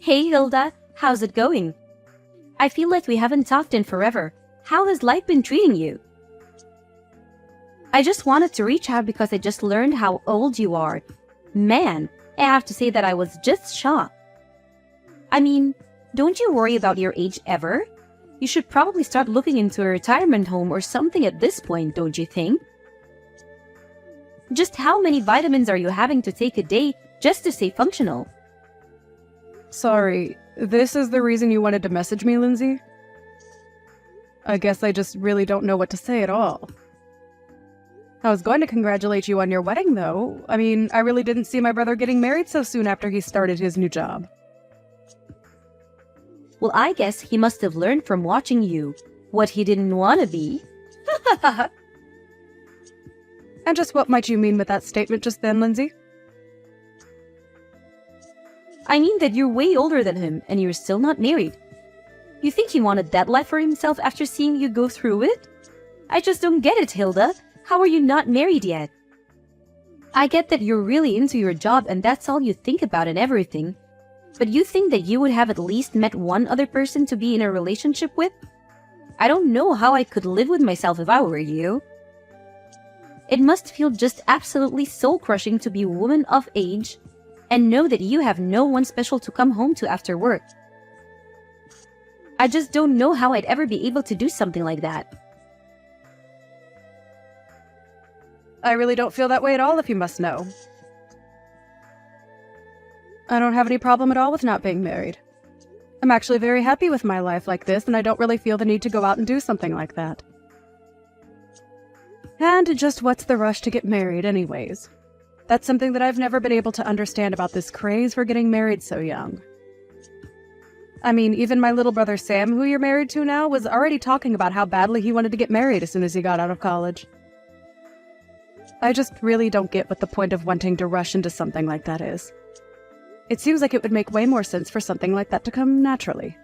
Hey Hilda, how's it going? I feel like we haven't talked in forever. How has life been treating you? I just wanted to reach out because I just learned how old you are. Man, I have to say that I was just shocked. I mean, don't you worry about your age ever? You should probably start looking into a retirement home or something at this point, don't you think? Just how many vitamins are you having to take a day just to stay functional? Sorry, this is the reason you wanted to message me, Lindsay? I guess I just really don't know what to say at all. I was going to congratulate you on your wedding, though. I mean, I really didn't see my brother getting married so soon after he started his new job. Well, I guess he must have learned from watching you what he didn't want to be. And just what might you mean with that statement just then, Lindsay? I mean that you're way older than him and you're still not married. You think he wanted that life for himself after seeing you go through it? I just don't get it, Hilda. How are you not married yet? I get that you're really into your job and that's all you think about and everything. But you think that you would have at least met one other person to be in a relationship with? I don't know how I could live with myself if I were you. It must feel just absolutely soul-crushing to be a woman of age and know that you have no one special to come home to after work. I just don't know how I'd ever be able to do something like that. I really don't feel that way at all, if you must know. I don't have any problem at all with not being married. I'm actually very happy with my life like this, and I don't really feel the need to go out and do something like that. And just what's the rush to get married anyways? That's something that I've never been able to understand about this craze for getting married so young. I mean, even my little brother Sam, who you're married to now, was already talking about how badly he wanted to get married as soon as he got out of college. I just really don't get what the point of wanting to rush into something like that is. It seems like it would make way more sense for something like that to come naturally.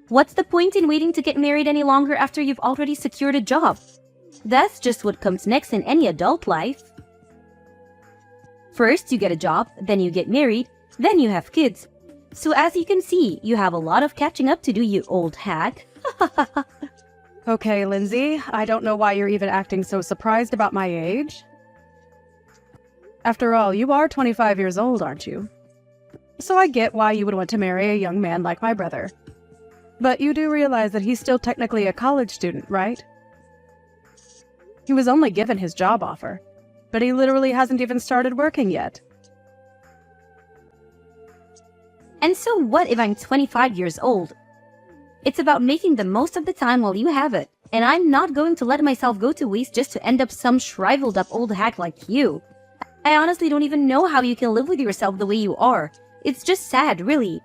What's the point in waiting to get married any longer after you've already secured a job? That's just what comes next in any adult life. First, you get a job, then you get married, then you have kids. So as you can see, you have a lot of catching up to do, you old hag. Okay, Lindsay, I don't know why you're even acting so surprised about my age. After all, you are 25 years old, aren't you? So I get why you would want to marry a young man like my brother. But you do realize that he's still technically a college student, right? He was only given his job offer, but he literally hasn't even started working yet. And so what if I'm 25 years old? It's about making the most of the time while you have it, and I'm not going to let myself go to waste just to end up some shriveled up old hack like you. I honestly don't even know how you can live with yourself the way you are. It's just sad, really.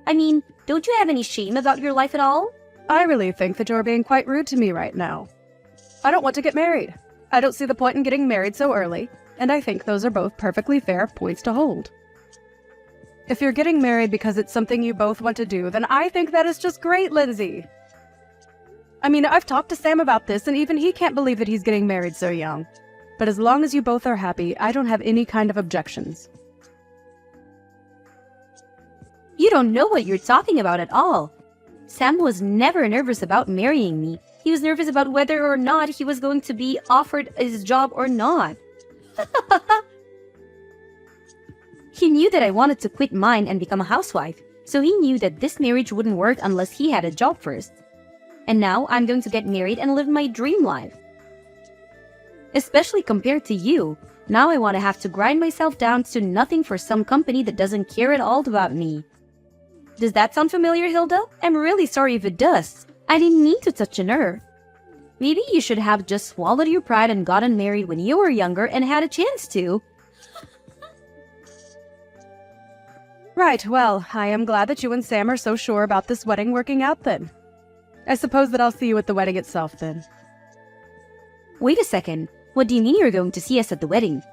I mean, don't you have any shame about your life at all? I really think that you're being quite rude to me right now. I don't want to get married. I don't see the point in getting married so early, and I think those are both perfectly fair points to hold. If you're getting married because it's something you both want to do, then I think that is just great, Lindsay. I mean, I've talked to Sam about this, and even he can't believe that he's getting married so young. But as long as you both are happy, I don't have any kind of objections. You don't know what you're talking about at all. Sam was never nervous about marrying me. He was nervous about whether or not he was going to be offered his job or not. He knew that I wanted to quit mine and become a housewife, so he knew that this marriage wouldn't work unless he had a job first. And now I'm going to get married and live my dream life. Especially compared to you, now I want to have to grind myself down to nothing for some company that doesn't care at all about me. Does that sound familiar, Hilda? I'm really sorry if it does. I didn't mean to touch a nerve. Maybe you should have just swallowed your pride and gotten married when you were younger and had a chance to. Right, well, I am glad that you and Sam are so sure about this wedding working out then. I suppose that I'll see you at the wedding itself then. Wait a second. What do you mean you're going to see us at the wedding?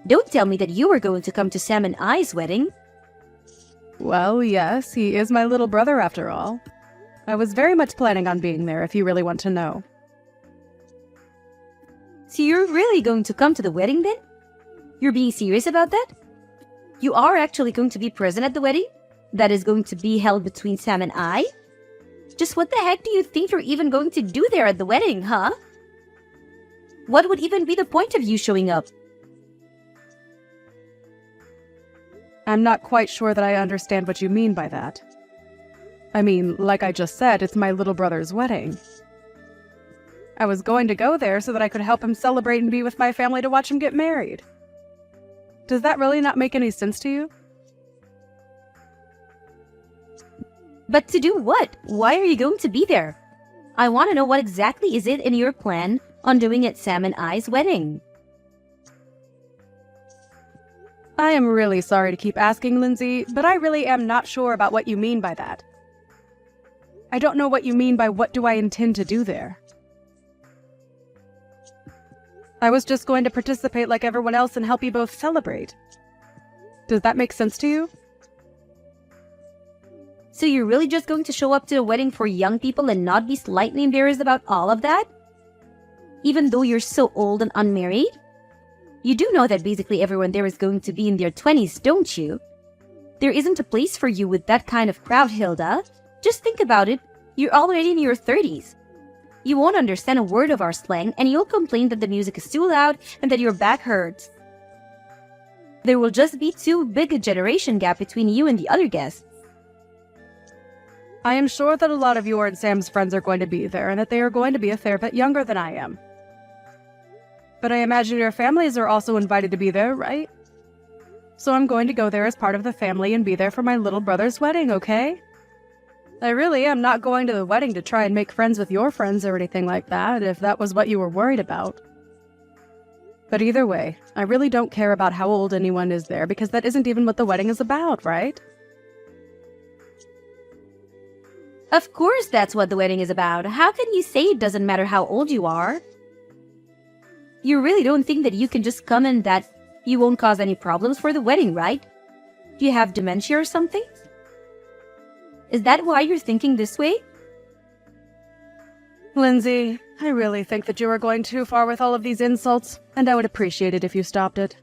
Don't tell me that you were going to come to Sam and I's wedding. Well, yes, he is my little brother after all. I was very much planning on being there if you really want to know. So you're really going to come to the wedding then? You're being serious about that? You are actually going to be present at the wedding? That is going to be held between Sam and I? Just what the heck do you think you're even going to do there at the wedding, huh? What would even be the point of you showing up? I'm not quite sure that I understand what you mean by that. I mean, like I just said, it's my little brother's wedding. I was going to go there so that I could help him celebrate and be with my family to watch him get married. Does that really not make any sense to you? But to do what? Why are you going to be there? I want to know what exactly is it in your plan on doing at Sam and I's wedding. I am really sorry to keep asking, Lindsay, but I really am not sure about what you mean by that. I don't know what you mean by what do I intend to do there. I was just going to participate like everyone else and help you both celebrate. Does that make sense to you? So you're really just going to show up to a wedding for young people and not be slightly embarrassed about all of that? Even though you're so old and unmarried? You do know that basically everyone there is going to be in their 20s, don't you? There isn't a place for you with that kind of crowd, Hilda. Just think about it. You're already in your 30s. You won't understand a word of our slang, and you'll complain that the music is too loud and that your back hurts. There will just be too big a generation gap between you and the other guests. I am sure that a lot of your and Sam's friends are going to be there and that they are going to be a fair bit younger than I am. But I imagine your families are also invited to be there, right? So I'm going to go there as part of the family and be there for my little brother's wedding, okay? I really am not going to the wedding to try and make friends with your friends or anything like that, if that was what you were worried about. But either way, I really don't care about how old anyone is there because that isn't even what the wedding is about, right? Of course that's what the wedding is about. How can you say it doesn't matter how old you are? You really don't think that you can just come and that you won't cause any problems for the wedding, right? Do you have dementia or something? Is that why you're thinking this way? Lindsay, I really think that you are going too far with all of these insults, and I would appreciate it if you stopped it.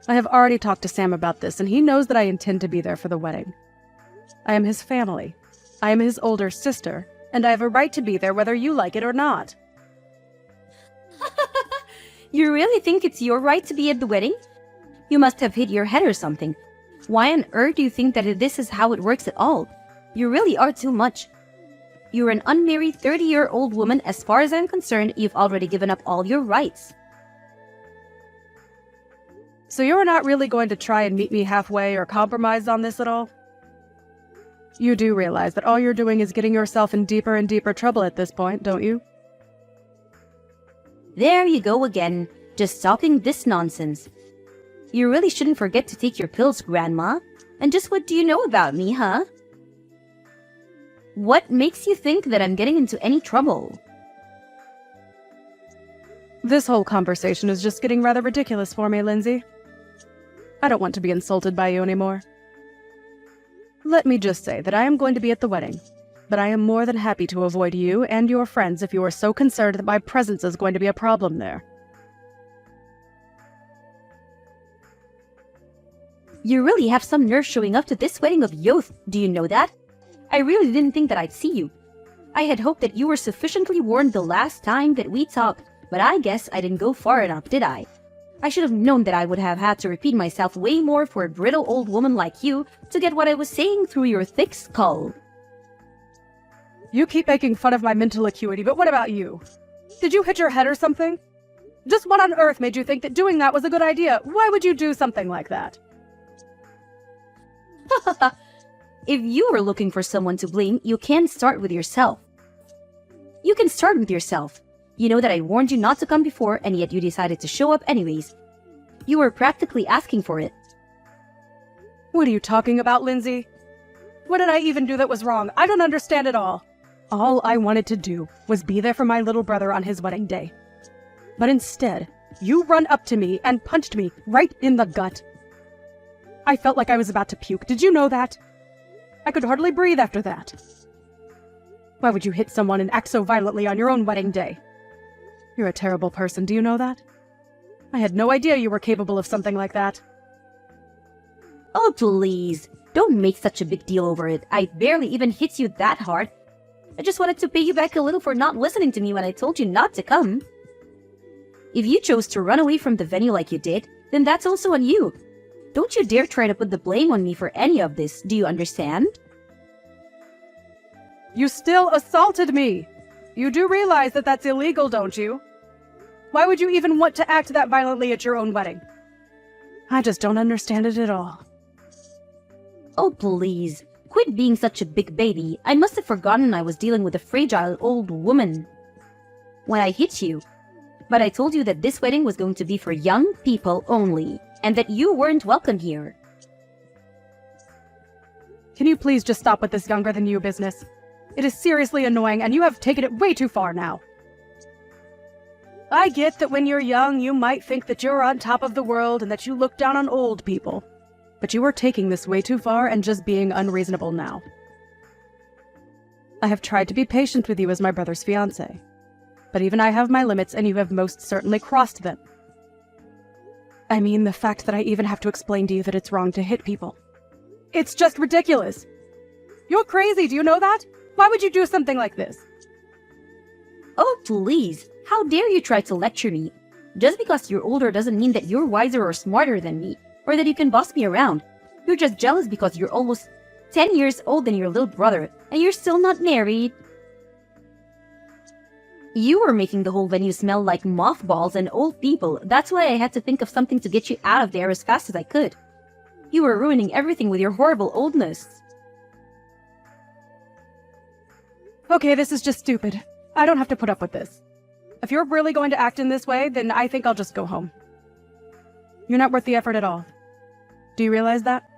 I have already talked to Sam about this, and he knows that I intend to be there for the wedding. I am his family. I am his older sister, and I have a right to be there whether you like it or not. You really think it's your right to be at the wedding? You must have hit your head or something. Why on earth do you think that this is how it works at all? You really are too much. You're an unmarried 30-year-old woman. As far as I'm concerned, you've already given up all your rights. So you're not really going to try and meet me halfway or compromise on this at all? You do realize that all you're doing is getting yourself in deeper and deeper trouble at this point, don't you? There you go again, just talking this nonsense. You really shouldn't forget to take your pills, Grandma. And just what do you know about me, huh? What makes you think that I'm getting into any trouble? This whole conversation is just getting rather ridiculous for me, Lindsay. I don't want to be insulted by you anymore. Let me just say that I am going to be at the wedding, but I am more than happy to avoid you and your friends if you are so concerned that my presence is going to be a problem there. You really have some nerve showing up to this wedding of youth, do you know that? I really didn't think that I'd see you. I had hoped that you were sufficiently warned the last time that we talked, but I guess I didn't go far enough, did I? I should have known that I would have had to repeat myself way more for a brittle old woman like you to get what I was saying through your thick skull. You keep making fun of my mental acuity, but what about you? Did you hit your head or something? Just what on earth made you think that doing that was a good idea? Why would you do something like that? If you were looking for someone to blame, you can start with yourself. You can start with yourself. You know that I warned you not to come before, and yet you decided to show up anyways. You were practically asking for it. What are you talking about, Lindsay? What did I even do that was wrong? I don't understand at all. All I wanted to do was be there for my little brother on his wedding day. But instead, you run up to me and punched me right in the gut. I felt like I was about to puke. Did you know that? I could hardly breathe after that. Why would you hit someone and act so violently on your own wedding day? You're a terrible person, do you know that? I had no idea you were capable of something like that. Oh, please. Don't make such a big deal over it. I barely even hit you that hard. I just wanted to pay you back a little for not listening to me when I told you not to come. If you chose to run away from the venue like you did, then that's also on you. Don't you dare try to put the blame on me for any of this, do you understand? You still assaulted me! You do realize that that's illegal, don't you? Why would you even want to act that violently at your own wedding? I just don't understand it at all. Oh, please. Quit being such a big baby. I must have forgotten I was dealing with a fragile old woman when I hit you. But I told you that this wedding was going to be for young people only, and that you weren't welcome here. Can you please just stop with this younger than you business? It is seriously annoying, and you have taken it way too far now. I get that when you're young, you might think that you're on top of the world and that you look down on old people. But you are taking this way too far and just being unreasonable now. I have tried to be patient with you as my brother's fiancé. But even I have my limits, and you have most certainly crossed them. I mean, the fact that I even have to explain to you that it's wrong to hit people. It's just ridiculous. You're crazy, do you know that? Why would you do something like this? Oh, please. How dare you try to lecture me? Just because you're older doesn't mean that you're wiser or smarter than me, or that you can boss me around. You're just jealous because you're almost 10 years older than your little brother, and you're still not married. You were making the whole venue smell like mothballs and old people. That's why I had to think of something to get you out of there as fast as I could. You were ruining everything with your horrible oldness. Okay, this is just stupid. I don't have to put up with this. If you're really going to act in this way, then I think I'll just go home. You're not worth the effort at all. Do you realize that?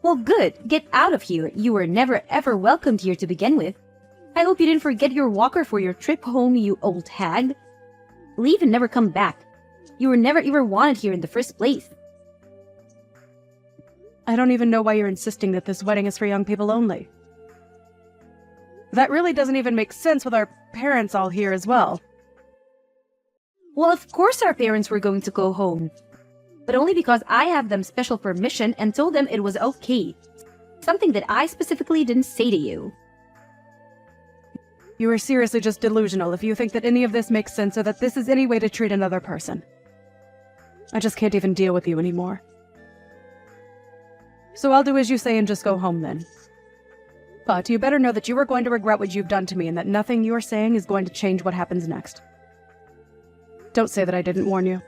Well, good. Get out of here. You were never ever welcomed here to begin with. I hope you didn't forget your walker for your trip home, you old hag. Leave and never come back. You were never even wanted here in the first place. I don't even know why you're insisting that this wedding is for young people only. That really doesn't even make sense with our parents all here as well. Well, of course our parents were going to go home. But only because I have them special permission and told them it was okay. Something that I specifically didn't say to you. You are seriously just delusional if you think that any of this makes sense or that this is any way to treat another person. I just can't even deal with you anymore. So I'll do as you say and just go home then. But you better know that you are going to regret what you've done to me and that nothing you are saying is going to change what happens next. Don't say that I didn't warn you.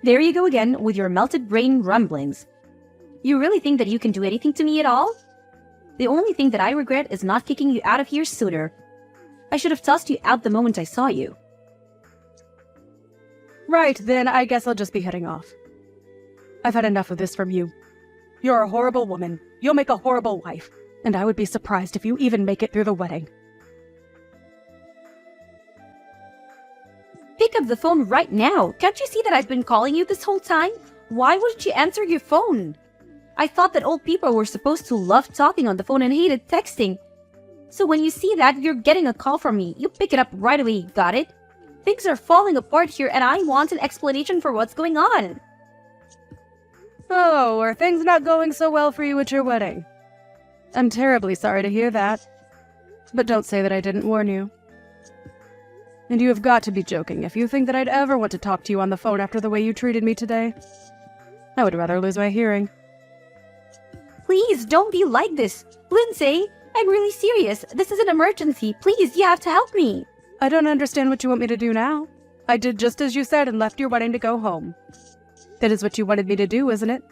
There you go again with your melted brain rumblings. You really think that you can do anything to me at all? The only thing that I regret is not kicking you out of here sooner. I should have tossed you out the moment I saw you. Right, then I guess I'll just be heading off. I've had enough of this from you. You're a horrible woman. You'll make a horrible wife. And I would be surprised if you even make it through the wedding. Pick up the phone right now. Can't you see that I've been calling you this whole time? Why wouldn't you answer your phone? I thought that old people were supposed to love talking on the phone and hated texting. So when you see that you're getting a call from me, you pick it up right away, got it? Things are falling apart here and I want an explanation for what's going on. Oh, are things not going so well for you at your wedding? I'm terribly sorry to hear that. But don't say that I didn't warn you. And you have got to be joking if you think that I'd ever want to talk to you on the phone after the way you treated me today. I would rather lose my hearing. Please, don't be like this. Lindsay, I'm really serious. This is an emergency. Please, you have to help me. I don't understand what you want me to do now. I did just as you said and left your wedding to go home. That is what you wanted me to do, isn't it?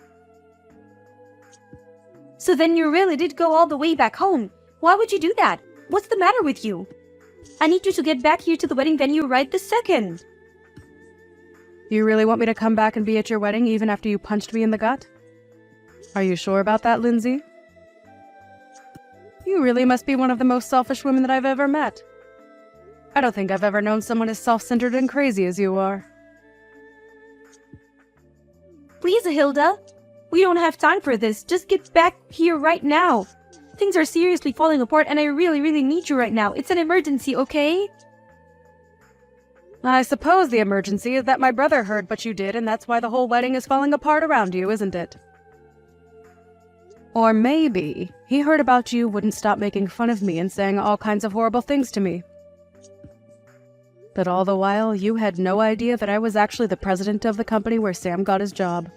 So then you really did go all the way back home. Why would you do that? What's the matter with you? I need you to get back here to the wedding venue right this second. You really want me to come back and be at your wedding even after you punched me in the gut? Are you sure about that, Lindsay? You really must be one of the most selfish women that I've ever met. I don't think I've ever known someone as self-centered and crazy as you are. Please, Hilda. We don't have time for this. Just get back here right now. Things are seriously falling apart and I really, really need you right now. It's an emergency, okay? I suppose the emergency is that my brother heard what you did, and that's why the whole wedding is falling apart around you, isn't it? Or maybe he heard about you, wouldn't stop making fun of me and saying all kinds of horrible things to me. But all the while, you had no idea that I was actually the president of the company where Sam got his job.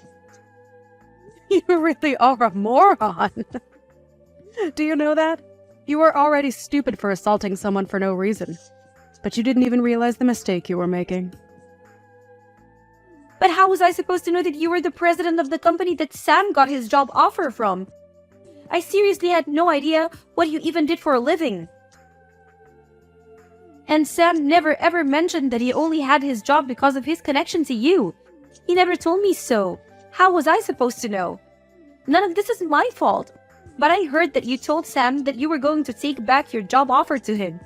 You really are a moron. Do you know that? You were already stupid for assaulting someone for no reason. But you didn't even realize the mistake you were making. But how was I supposed to know that you were the president of the company that Sam got his job offer from? I seriously had no idea what you even did for a living. And Sam never ever mentioned that he only had his job because of his connection to you. He never told me so. How was I supposed to know? None of this is my fault. But I heard that you told Sam that you were going to take back your job offer to him.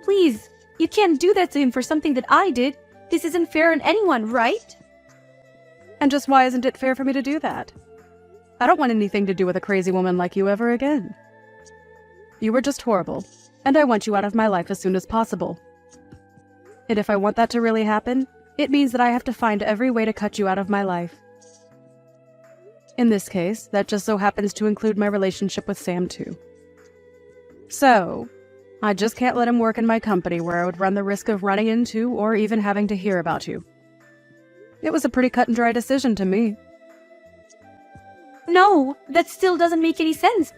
Please, you can't do that to him for something that I did. This isn't fair on anyone, right? And just why isn't it fair for me to do that? I don't want anything to do with a crazy woman like you ever again. You were just horrible, and I want you out of my life as soon as possible. And if I want that to really happen, it means that I have to find every way to cut you out of my life. In this case, that just so happens to include my relationship with Sam too. So, I just can't let him work in my company where I would run the risk of running into or even having to hear about you. It was a pretty cut and dry decision to me. No, that still doesn't make any sense.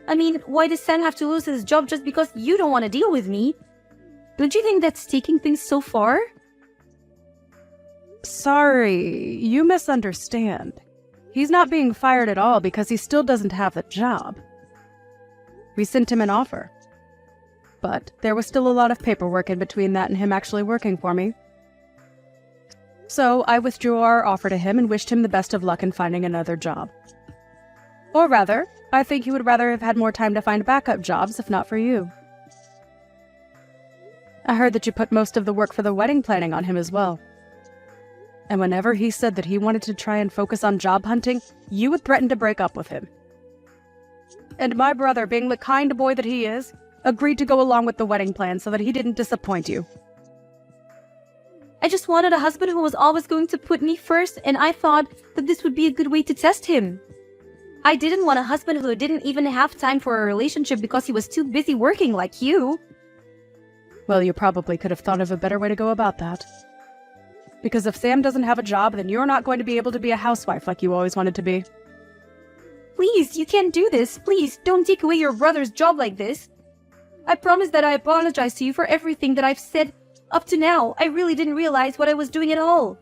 I mean, why does Sam have to lose his job just because you don't want to deal with me? Don't you think that's taking things so far? Sorry, you misunderstand. He's not being fired at all because he still doesn't have the job. We sent him an offer. But there was still a lot of paperwork in between that and him actually working for me. So I withdrew our offer to him and wished him the best of luck in finding another job. Or rather, I think he would rather have had more time to find backup jobs if not for you. I heard that you put most of the work for the wedding planning on him as well. And whenever he said that he wanted to try and focus on job hunting, you would threaten to break up with him. And my brother, being the kind boy that he is, agreed to go along with the wedding plan so that he didn't disappoint you. I just wanted a husband who was always going to put me first, and I thought that this would be a good way to test him. I didn't want a husband who didn't even have time for a relationship because he was too busy working like you. Well, you probably could have thought of a better way to go about that. Because if Sam doesn't have a job, then you're not going to be able to be a housewife like you always wanted to be. Please, you can't do this. Please, don't take away your brother's job like this. I promise that I apologize to you for everything that I've said up to now. I really didn't realize what I was doing at all.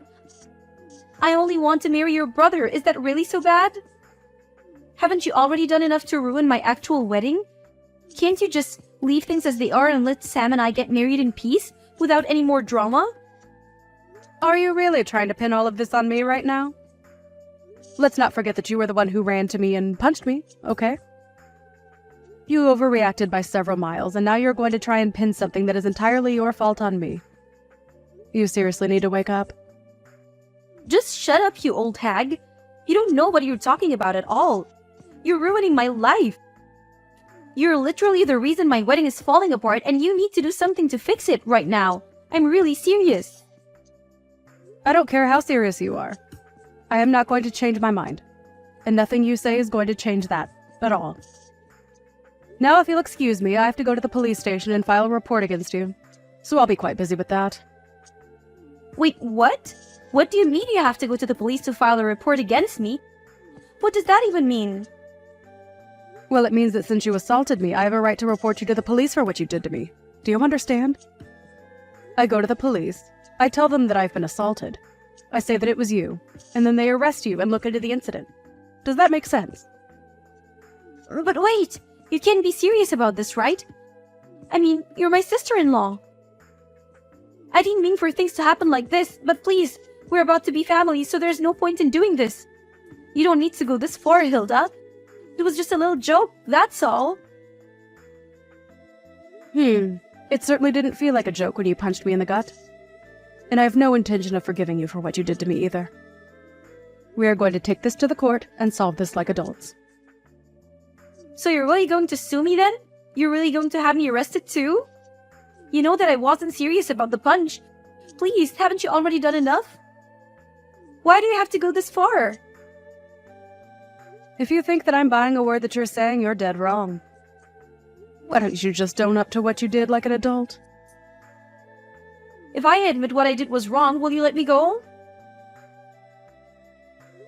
I only want to marry your brother. Is that really so bad? Haven't you already done enough to ruin my actual wedding? Can't you just leave things as they are and let Sam and I get married in peace without any more drama? Are you really trying to pin all of this on me right now? Let's not forget that you were the one who ran to me and punched me, okay? You overreacted by several miles, and now you're going to try and pin something that is entirely your fault on me. You seriously need to wake up. Just shut up, you old hag. You don't know what you're talking about at all. You're ruining my life. You're literally the reason my wedding is falling apart, and you need to do something to fix it right now. I'm really serious. I don't care how serious you are. I am not going to change my mind. And nothing you say is going to change that at all. Now, if you'll excuse me, I have to go to the police station and file a report against you. So I'll be quite busy with that. Wait, what? What do you mean you have to go to the police to file a report against me? What does that even mean? Well, it means that since you assaulted me, I have a right to report you to the police for what you did to me. Do you understand? I go to the police. I tell them that I've been assaulted. I say that it was you, and then they arrest you and look into the incident. Does that make sense? But wait, you can't be serious about this, right? I mean, you're my sister-in-law. I didn't mean for things to happen like this, but please, we're about to be family, so there's no point in doing this. You don't need to go this far, Hilda. It was just a little joke, that's all. It certainly didn't feel like a joke when you punched me in the gut. And I have no intention of forgiving you for what you did to me either. We are going to take this to the court and solve this like adults. So you're really going to sue me then? You're really going to have me arrested too? You know that I wasn't serious about the punch. Please, haven't you already done enough? Why do you have to go this far? If you think that I'm buying a word that you're saying, you're dead wrong. Why don't you just own up to what you did like an adult? If I admit what I did was wrong, will you let me go?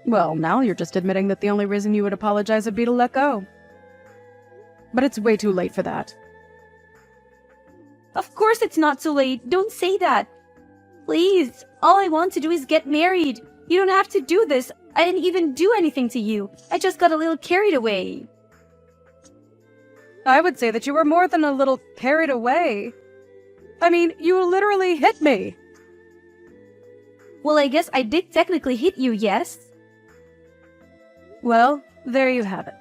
Well, now you're just admitting that the only reason you would apologize would be to let go. But it's way too late for that. Of course it's not too late. Don't say that. Please, all I want to do is get married. You don't have to do this. I didn't even do anything to you. I just got a little carried away. I would say that you were more than a little carried away. I mean, you literally hit me. Well, I guess I did technically hit you, yes? Well, there you have it.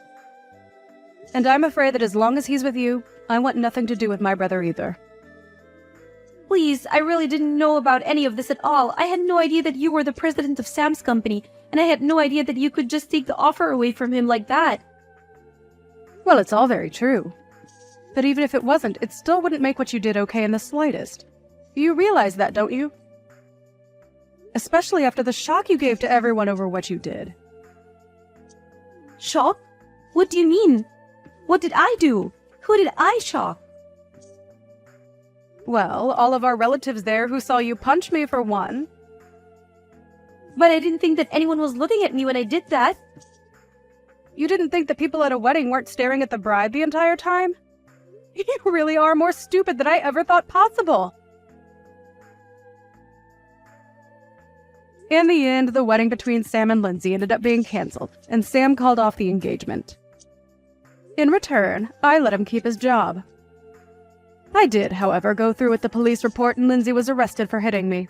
And I'm afraid that as long as he's with you, I want nothing to do with my brother either. Please, I really didn't know about any of this at all. I had no idea that you were the president of Sam's company, and I had no idea that you could just take the offer away from him like that. Well, it's all very true. But even if it wasn't, it still wouldn't make what you did okay in the slightest. You realize that, don't you? Especially after the shock you gave to everyone over what you did. Shock? What do you mean? What did I do? Who did I shock? Well, all of our relatives there who saw you punch me for one. But I didn't think that anyone was looking at me when I did that. You didn't think that people at a wedding weren't staring at the bride the entire time? You really are more stupid than I ever thought possible. In the end, the wedding between Sam and Lindsay ended up being cancelled, and Sam called off the engagement. In return, I let him keep his job. I did, however, go through with the police report, and Lindsay was arrested for hitting me.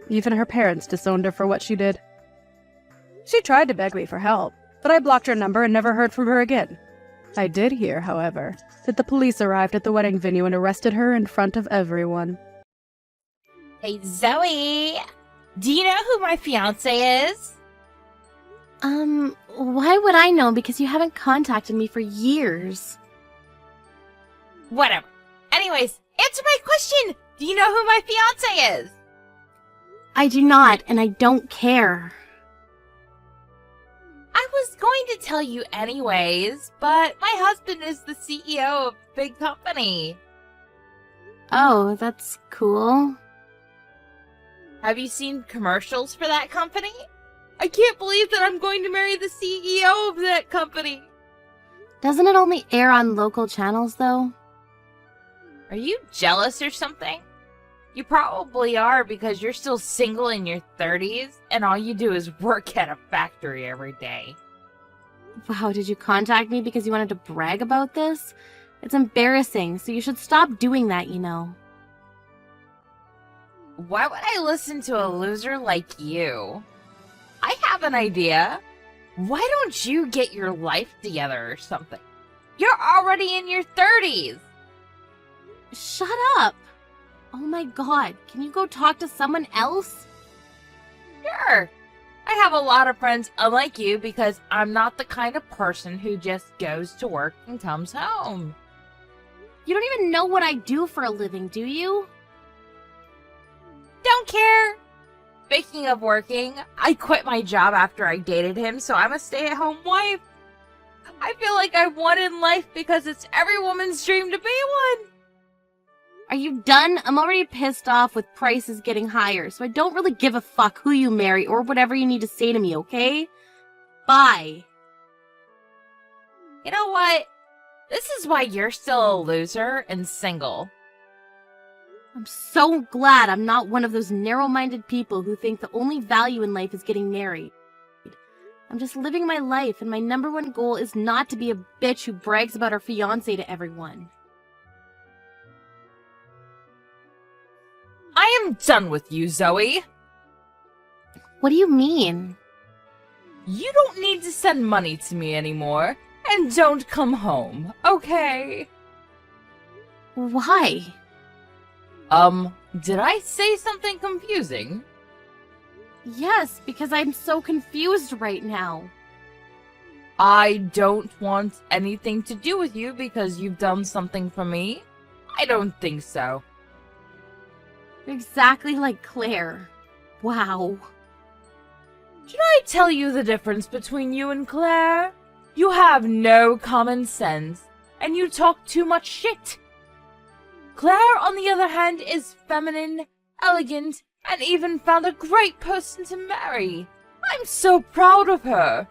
Even her parents disowned her for what she did. She tried to beg me for help, but I blocked her number and never heard from her again. I did hear, however, that the police arrived at the wedding venue and arrested her in front of everyone. Hey, Zoe! Do you know who my fiancé is? Why would I know? Because you haven't contacted me for years. Whatever. Anyways, answer my question! Do you know who my fiancé is? I do not, and I don't care. I was going to tell you anyways, but my husband is the CEO of a big company. Oh, that's cool. Have you seen commercials for that company? I can't believe that I'm going to marry the CEO of that company. Doesn't it only air on local channels, though? Are you jealous or something? You probably are because you're still single in your 30s and all you do is work at a factory every day. Wow, did you contact me because you wanted to brag about this? It's embarrassing, so you should stop doing that, you know. Why would I listen to a loser like you? I have an idea. Why don't you get your life together or something? You're already in your 30s. Shut up! Oh my god, can you go talk to someone else? Sure. I have a lot of friends unlike you because I'm not the kind of person who just goes to work and comes home. You don't even know what I do for a living, do you? Don't care. Speaking of working, I quit my job after I dated him, so I'm a stay-at-home wife. I feel like I won in life because it's every woman's dream to be one. Are you done? I'm already pissed off with prices getting higher, so I don't really give a fuck who you marry or whatever you need to say to me, okay? Bye. You know what? This is why you're still a loser and single. I'm so glad I'm not one of those narrow-minded people who think the only value in life is getting married. I'm just living my life, and my number one goal is not to be a bitch who brags about her fiancé to everyone. I am done with you, Zoe. What do you mean? You don't need to send money to me anymore, and don't come home, okay? Why? Did I say something confusing? Yes, because I'm so confused right now. I don't want anything to do with you because you've done something for me? I don't think so. You're exactly like Claire. Wow. Should I tell you the difference between you and Claire? You have no common sense, and you talk too much shit. Claire, on the other hand, is feminine, elegant, and even found a great person to marry. I'm so proud of her.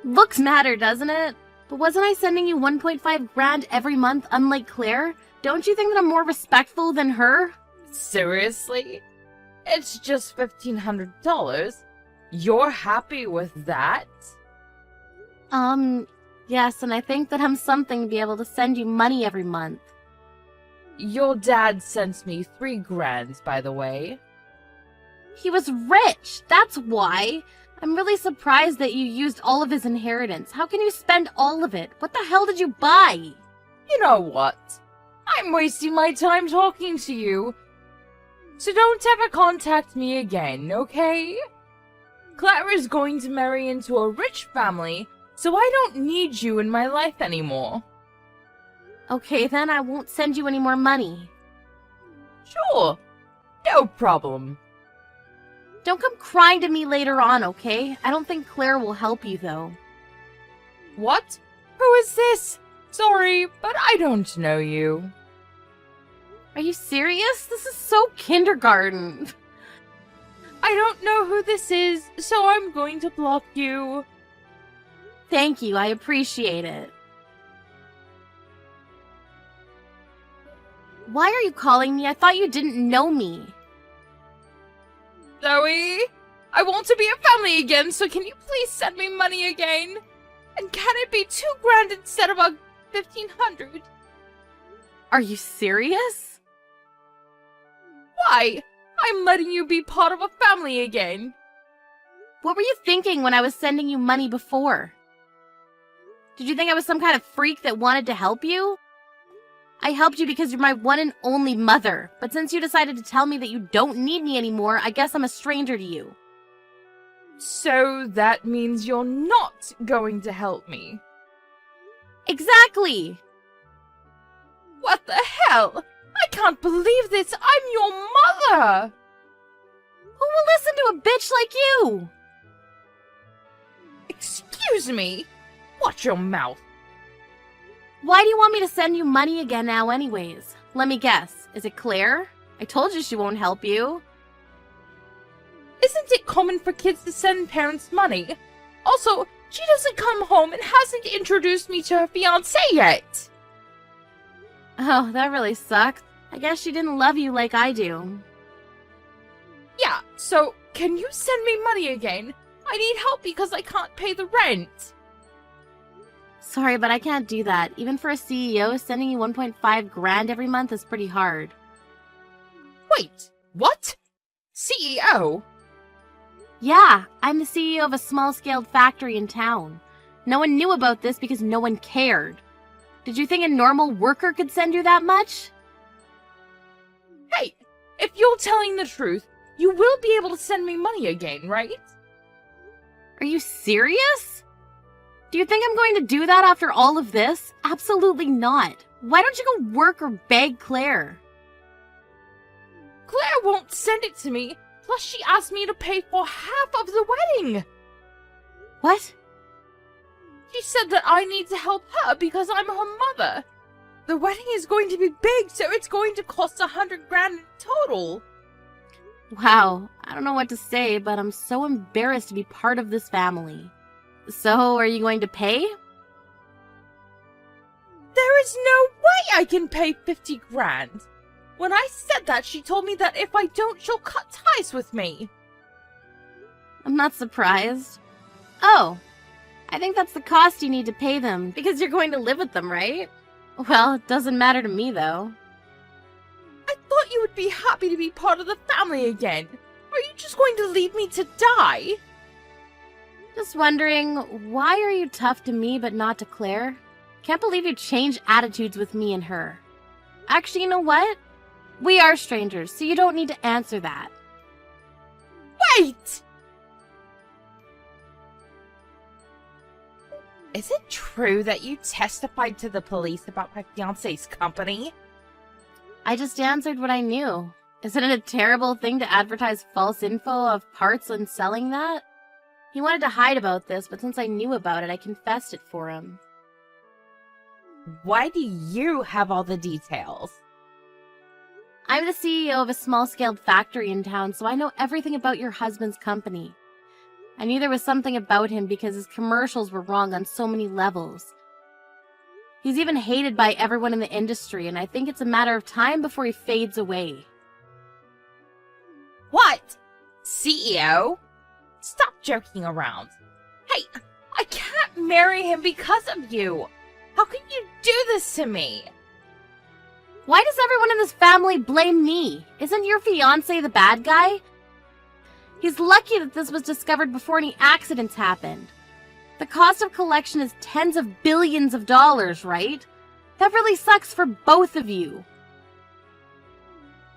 Looks matter, doesn't it? But wasn't I sending you 1.5 grand every month, unlike Claire? Don't you think that I'm more respectful than her? Seriously? It's just $1,500. You're happy with that? Yes, and I think that I'm something to be able to send you money every month. Your dad sent me 3 grand, by the way. He was rich, that's why. I'm really surprised that you used all of his inheritance. How can you spend all of it? What the hell did you buy? You know what? I'm wasting my time talking to you. So don't ever contact me again, okay? Claire is going to marry into a rich family, so I don't need you in my life anymore. Okay, then I won't send you any more money. Sure, no problem. Don't come crying to me later on, okay? I don't think Claire will help you, though. What? Who is this? Sorry, but I don't know you. Are you serious? This is so kindergarten. I don't know who this is, so I'm going to block you. Thank you, I appreciate it. Why are you calling me? I thought you didn't know me. Zoe, I want to be a family again, so can you please send me money again? And can it be 2 grand instead of 1,500? Are you serious? Why? I'm letting you be part of a family again. What were you thinking when I was sending you money before? Did you think I was some kind of freak that wanted to help you? I helped you because you're my one and only mother, but since you decided to tell me that you don't need me anymore, I guess I'm a stranger to you. So that means you're not going to help me. Exactly! What the hell? I can't believe this! I'm your mother! Who will listen to a bitch like you? Excuse me? Watch your mouth. Why do you want me to send you money again now anyways? Let me guess. Is it Claire? I told you she won't help you. Isn't it common for kids to send parents money? Also, she doesn't come home and hasn't introduced me to her fiancé yet. Oh, that really sucks. I guess she didn't love you like I do. Yeah, so can you send me money again? I need help because I can't pay the rent. Sorry, but I can't do that. Even for a CEO, sending you 1.5 grand every month is pretty hard. Wait, what? CEO? Yeah, I'm the CEO of a small-scaled factory in town. No one knew about this because no one cared. Did you think a normal worker could send you that much? Hey, if you're telling the truth, you will be able to send me money again, right? Are you serious? Do you think I'm going to do that after all of this? Absolutely not. Why don't you go work or beg Claire? Claire won't send it to me. Plus, she asked me to pay for half of the wedding. What? She said that I need to help her because I'm her mother. The wedding is going to be big, so it's going to cost 100 grand in total. Wow, I don't know what to say, but I'm so embarrassed to be part of this family. So, are you going to pay? There is no way I can pay 50 grand. When I said that, she told me that if I don't, she'll cut ties with me. I'm not surprised. Oh, I think that's the cost you need to pay them, because you're going to live with them, right? Well, it doesn't matter to me, though. I thought you would be happy to be part of the family again. Are you just going to leave me to die? Just wondering, why are you tough to me but not to Claire? Can't believe you changed attitudes with me and her. Actually, you know what? We are strangers, so you don't need to answer that. Wait! Is it true that you testified to the police about my fiancé's company? I just answered what I knew. Isn't it a terrible thing to advertise false info of parts and selling that? He wanted to hide about this, but since I knew about it, I confessed it for him. Why do you have all the details? I'm the CEO of a small-scale factory in town, so I know everything about your husband's company. I knew there was something about him because his commercials were wrong on so many levels. He's even hated by everyone in the industry, and I think it's a matter of time before he fades away. What? CEO? Stop joking around. Hey, I can't marry him because of you. How can you do this to me? Why does everyone in this family blame me? Isn't your fiancé the bad guy? He's lucky that this was discovered before any accidents happened. The cost of collection is tens of billions of dollars, right? That really sucks for both of you.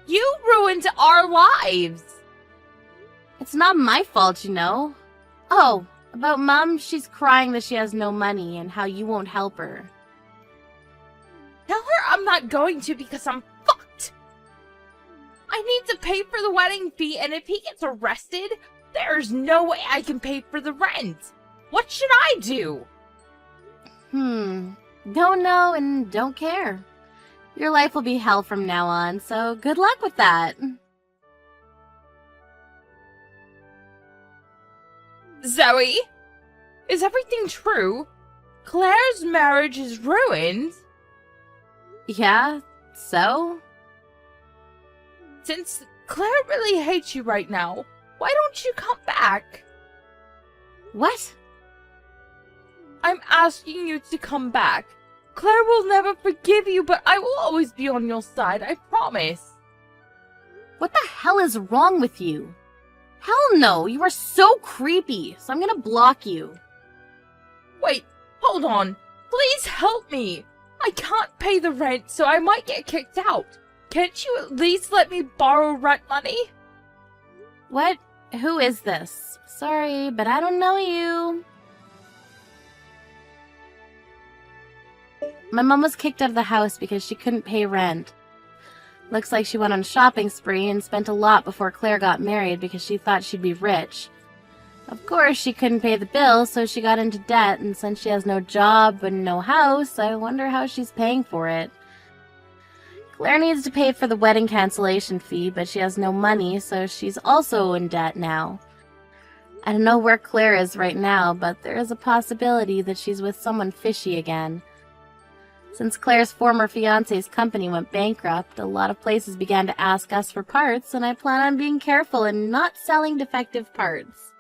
You ruined our lives. It's not my fault, you know. Oh, about Mom, she's crying that she has no money and how you won't help her. Tell her I'm not going to because I'm fucked. I need to pay for the wedding fee, and if he gets arrested, there's no way I can pay for the rent. What should I do? Don't know and don't care. Your life will be hell from now on, so good luck with that. Zoe? Is everything true? Claire's marriage is ruined? Yeah, so? Since Claire really hates you right now, why don't you come back? What? I'm asking you to come back. Claire will never forgive you, but I will always be on your side, I promise. What the hell is wrong with you? Hell no, you are so creepy, so I'm gonna block you. Wait, hold on. Please help me. I can't pay the rent, so I might get kicked out. Can't you at least let me borrow rent money? What? Who is this? Sorry, but I don't know you. My mom was kicked out of the house because she couldn't pay rent. Looks like she went on a shopping spree and spent a lot before Claire got married because she thought she'd be rich. Of course, she couldn't pay the bills, so she got into debt, and since she has no job and no house, I wonder how she's paying for it. Claire needs to pay for the wedding cancellation fee, but she has no money, so she's also in debt now. I don't know where Claire is right now, but there is a possibility that she's with someone fishy again. Since Claire's former fiancé's company went bankrupt, a lot of places began to ask us for parts, and I plan on being careful and not selling defective parts.